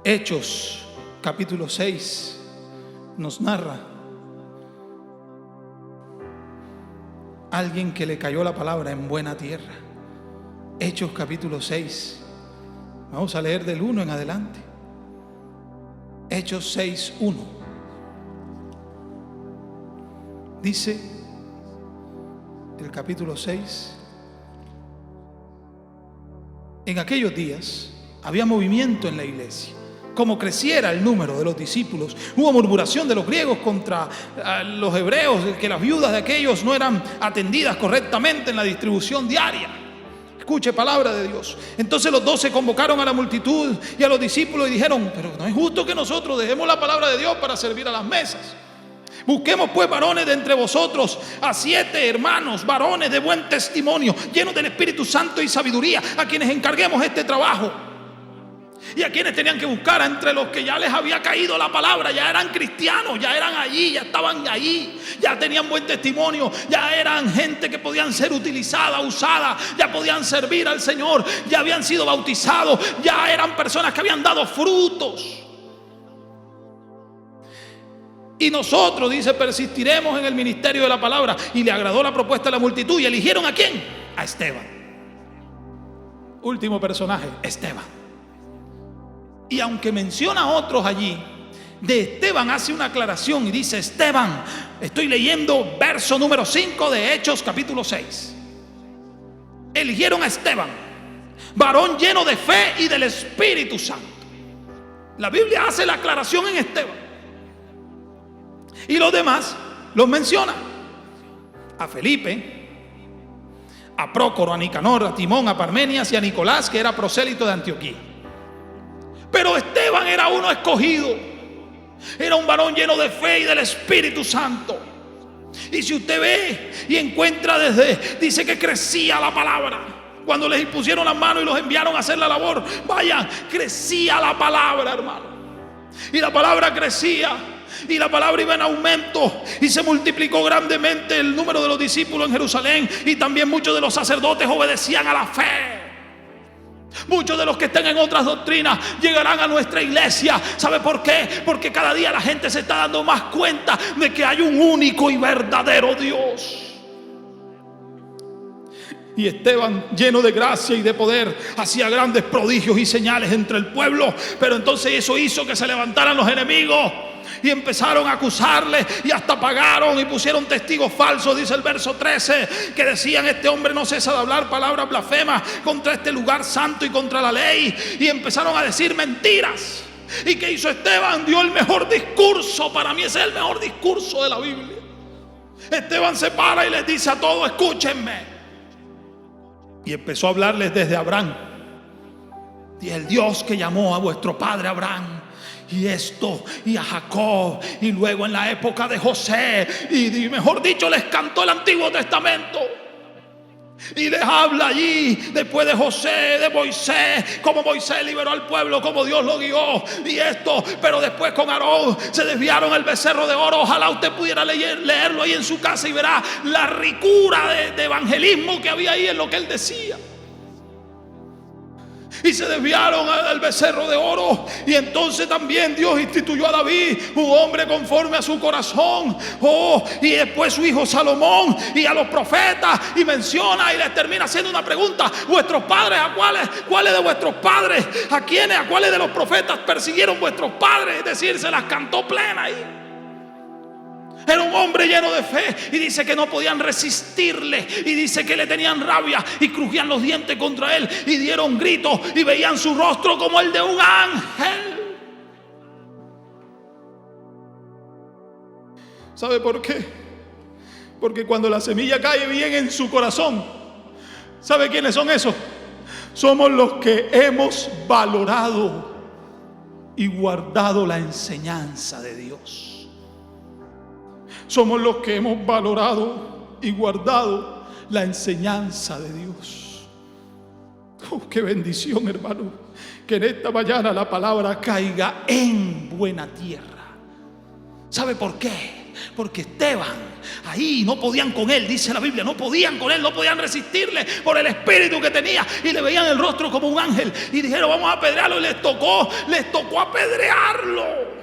Hechos capítulo 6 nos narra alguien que le cayó la palabra en buena tierra. Hechos capítulo 6, vamos a leer del 1 en adelante. Hechos 6:1 dice el capítulo 6: en aquellos días había movimiento en la iglesia. Como creciera el número de los discípulos, hubo murmuración de los griegos contra los hebreos, de que las viudas de aquellos no eran atendidas correctamente en la distribución diaria. Escuche palabra de Dios. Entonces los 12 convocaron a la multitud y a los discípulos y dijeron: pero no es justo que nosotros dejemos la palabra de Dios para servir a las mesas. Busquemos pues varones de entre vosotros a 7 hermanos, varones de buen testimonio, llenos del Espíritu Santo y sabiduría, a quienes encarguemos este trabajo. Y a quienes tenían que buscar entre los que ya les había caído la palabra, ya eran cristianos, ya eran allí, ya estaban allí, ya tenían buen testimonio, ya eran gente que podían ser utilizada, usada, ya podían servir al Señor, ya habían sido bautizados, ya eran personas que habían dado frutos. Y nosotros, dice, persistiremos en el ministerio de la palabra. Y le agradó la propuesta de la multitud. ¿Y eligieron a quién? A Esteban. Último personaje, Esteban. Y aunque menciona a otros allí, de Esteban hace una aclaración y dice: Esteban, estoy leyendo verso número 5 de Hechos capítulo 6. Eligieron a Esteban, varón lleno de fe y del Espíritu Santo. La Biblia hace la aclaración en Esteban. Y los demás los menciona: a Felipe, a Prócoro, a Nicanor, a Timón, a Parmenias y a Nicolás, que era prosélito de Antioquía. Pero Esteban era uno escogido, era un varón lleno de fe y del Espíritu Santo. Y si usted ve y encuentra dice que crecía la palabra. Cuando les impusieron las manos y los enviaron a hacer la labor, vaya, crecía la palabra, hermano. Y la palabra crecía, y la palabra iba en aumento, y se multiplicó grandemente el número de los discípulos en Jerusalén. Y también muchos de los sacerdotes obedecían a la fe. Muchos de los que estén en otras doctrinas llegarán a nuestra iglesia. ¿Sabe por qué? Porque cada día la gente se está dando más cuenta de que hay un único y verdadero Dios. Y Esteban, lleno de gracia y de poder, hacía grandes prodigios y señales entre el pueblo. Pero entonces eso hizo que se levantaran los enemigos y empezaron a acusarle y hasta pagaron y pusieron testigos falsos, dice el verso 13, que decían: este hombre no cesa de hablar palabras blasfemas contra este lugar santo y contra la ley. Y empezaron a decir mentiras. ¿Y qué hizo Esteban? Dio el mejor discurso. Para mí ese es el mejor discurso de la Biblia. Esteban se para y les dice a todos: escúchenme. Y empezó a hablarles desde Abraham, y el Dios que llamó a vuestro padre Abraham, y esto, y a Jacob, y luego en la época de José, y mejor dicho, les cantó el Antiguo Testamento. Y les habla allí después de José, de Moisés, cómo Moisés liberó al pueblo, cómo Dios lo guió y esto. Pero después con Aarón se desviaron el becerro de oro. Ojalá usted pudiera leerlo ahí en su casa y verá la ricura de evangelismo que había ahí en lo que él decía. Y se desviaron al becerro de oro. Y entonces también Dios instituyó a David, un hombre conforme a su corazón. Y después su hijo Salomón, y a los profetas. Y menciona y les termina haciendo una pregunta: vuestros padres, ¿a cuáles de vuestros padres? ¿A quiénes? ¿A cuáles de los profetas persiguieron vuestros padres? Es decir, se las cantó plena ahí. Era un hombre lleno de fe, y dice que no podían resistirle, y dice que le tenían rabia y crujían los dientes contra él y dieron gritos y veían su rostro como el de un ángel. ¿Sabe por qué? Porque cuando la semilla cae bien en su corazón, ¿sabe quiénes son esos? Somos los que hemos valorado y guardado la enseñanza de Dios. Somos los que hemos valorado y guardado la enseñanza de Dios. ¡Qué bendición, hermano! Que en esta mañana la palabra caiga en buena tierra. ¿Sabe por qué? Porque Esteban, ahí no podían con él, dice la Biblia, no podían con él, no podían resistirle por el espíritu que tenía, y le veían el rostro como un ángel, y dijeron: vamos a apedrearlo. Y les tocó apedrearlo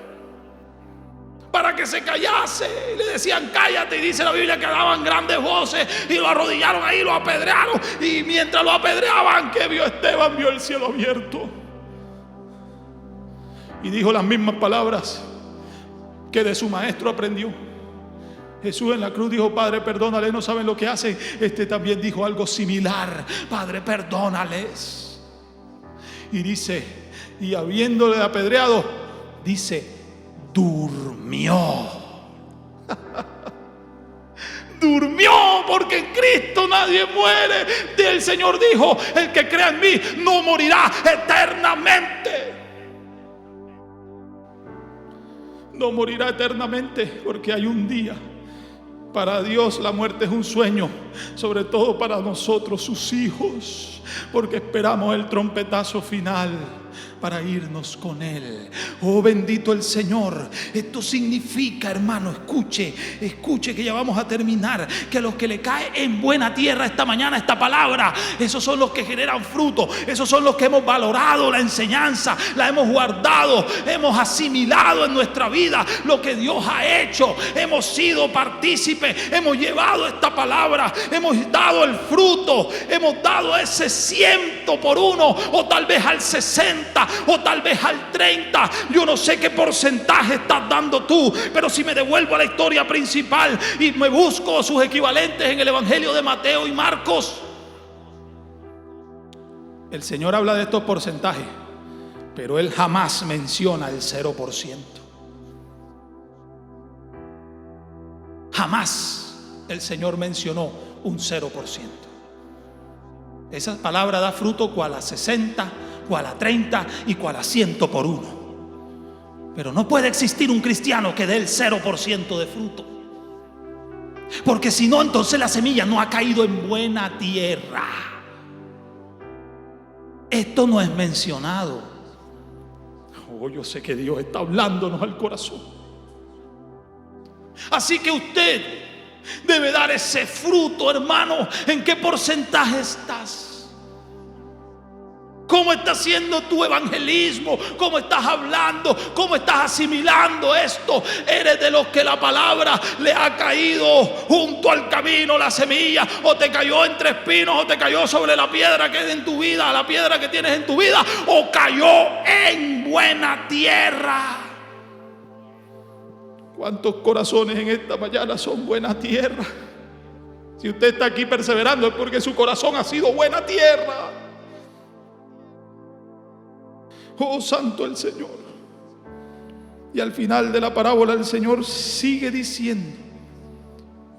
para que se callase. Y le decían: cállate. Y dice la Biblia que daban grandes voces y lo arrodillaron ahí, lo apedrearon. Y mientras lo apedreaban, ¿qué vio Esteban? Vio el cielo abierto y dijo las mismas palabras que de su maestro aprendió. Jesús en la cruz dijo: Padre, perdónale, no saben lo que hacen. Este también dijo algo similar: Padre, perdónales. Y dice, y habiéndole apedreado, dice: durmió. Durmió, porque en Cristo nadie muere. El Señor dijo: el que crea en mí no morirá eternamente. No morirá eternamente, porque hay un día. Para Dios la muerte es un sueño, sobre todo para nosotros, sus hijos, porque esperamos el trompetazo final para irnos con Él. Oh, bendito el Señor. Esto significa, hermano, escuche que ya vamos a terminar, que a los que le cae en buena tierra esta mañana esta palabra, esos son los que generan fruto, esos son los que hemos valorado la enseñanza, la hemos guardado, hemos asimilado en nuestra vida lo que Dios ha hecho, hemos sido partícipes, hemos llevado esta palabra, hemos dado el fruto, hemos dado ese 100 por 1, o tal vez al 60, o tal vez al 30. Yo no sé qué porcentaje estás dando tú, pero si me devuelvo a la historia principal y me busco sus equivalentes en el Evangelio de Mateo y Marcos, el Señor habla de estos porcentajes, pero Él jamás menciona el 0%. Jamás el Señor mencionó un 0%. Esa palabra da fruto cual a 60, cual a 30 y cual a 100 por 1. Pero no puede existir un cristiano que dé el 0% de fruto, porque si no, entonces la semilla no ha caído en buena tierra. Esto no es mencionado. Oh, yo sé que Dios está hablándonos al corazón. Así que usted debe dar ese fruto, hermano. ¿En qué porcentaje estás? ¿Cómo estás haciendo tu evangelismo? ¿Cómo estás hablando? ¿Cómo estás asimilando esto? ¿Eres de los que la palabra le ha caído junto al camino, la semilla, o te cayó entre espinos, o te cayó sobre la piedra que es en tu vida, la piedra que tienes en tu vida, o cayó en buena tierra? ¿Cuántos corazones en esta mañana son buena tierra? Si usted está aquí perseverando es porque su corazón ha sido buena tierra. Oh, santo el Señor. Y al final de la parábola el Señor sigue diciendo: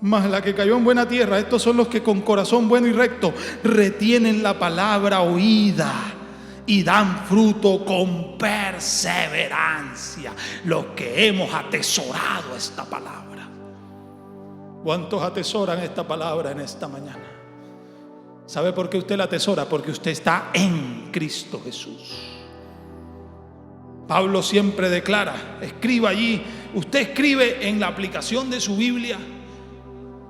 mas la que cayó en buena tierra, estos son los que con corazón bueno y recto retienen la palabra oída y dan fruto con perseverancia. Los que hemos atesorado esta palabra. ¿Cuántos atesoran esta palabra en esta mañana? ¿Sabe por qué usted la atesora? Porque usted está en Cristo Jesús. Pablo siempre declara, escriba allí, usted escribe en la aplicación de su Biblia,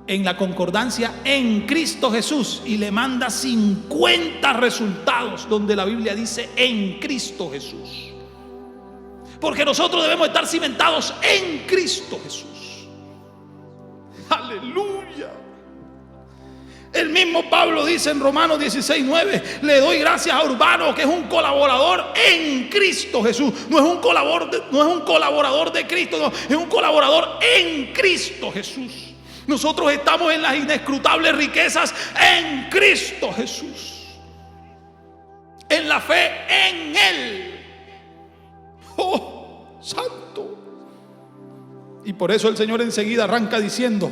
en la concordancia, en Cristo Jesús, y le manda 50 resultados donde la Biblia dice en Cristo Jesús. Porque nosotros debemos estar cimentados en Cristo Jesús. Aleluya. El mismo Pablo dice en Romanos 16:9: le doy gracias a Urbano, que es un colaborador en Cristo Jesús. No es un colaborador de Cristo, no, es un colaborador en Cristo Jesús. Nosotros estamos en las inescrutables riquezas en Cristo Jesús, en la fe en Él. Oh, santo. Y por eso el Señor enseguida arranca diciendo: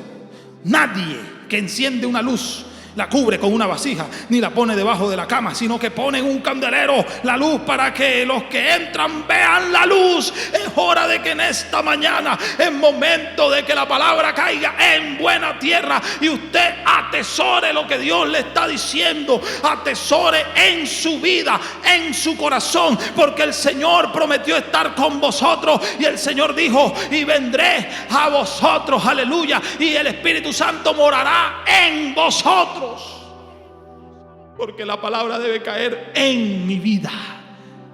nadie que enciende una luz la cubre con una vasija, ni la pone debajo de la cama, sino que pone en un candelero la luz para que los que entran vean la luz. Es hora de que en esta mañana, es momento de que la palabra caiga en buena tierra y usted atesore lo que Dios le está diciendo, atesore en su vida, en su corazón, porque el Señor prometió estar con vosotros, y el Señor dijo: y vendré a vosotros, aleluya, y el Espíritu Santo morará en vosotros. Porque la palabra debe caer en mi vida,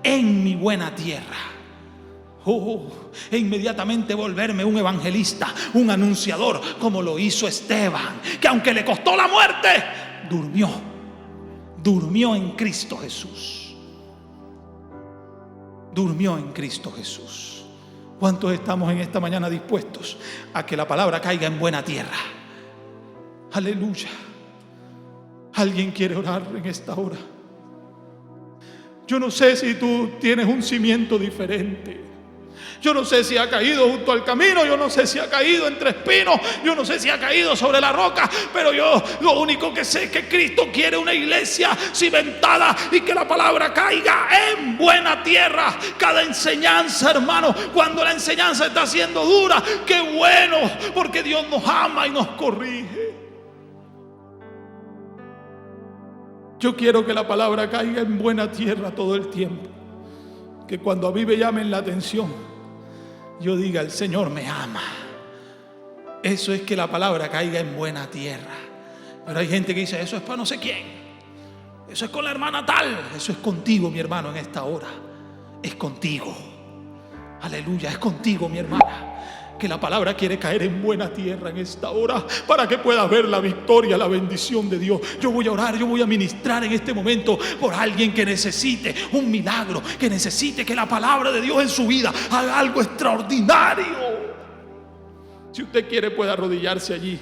en mi buena tierra. E inmediatamente volverme un evangelista, un anunciador, como lo hizo Esteban, que aunque le costó la muerte, durmió en Cristo Jesús. Durmió en Cristo Jesús. ¿Cuántos estamos en esta mañana dispuestos a que la palabra caiga en buena tierra? Aleluya. ¿Alguien quiere orar en esta hora? Yo no sé si tú tienes un cimiento diferente. Yo no sé si ha caído junto al camino, yo no sé si ha caído entre espinos, yo no sé si ha caído sobre la roca, pero yo lo único que sé es que Cristo quiere una iglesia cimentada y que la palabra caiga en buena tierra. Cada enseñanza, hermano, cuando la enseñanza está siendo dura, qué bueno, porque Dios nos ama y nos corrige. Yo quiero que la palabra caiga en buena tierra todo el tiempo. Que cuando a mí me llamen la atención, yo diga: el Señor me ama. Eso es que la palabra caiga en buena tierra. Pero hay gente que dice: eso es para no sé quién, eso es con la hermana tal. Eso es contigo, mi hermano, en esta hora. Es contigo. Aleluya, es contigo, mi hermana. Que la palabra quiere caer en buena tierra en esta hora, para que puedas ver la victoria, la bendición de Dios. Yo voy a orar, yo voy a ministrar en este momento por alguien que necesite un milagro, que necesite que la palabra de Dios en su vida haga algo extraordinario. Si usted quiere, puede arrodillarse allí.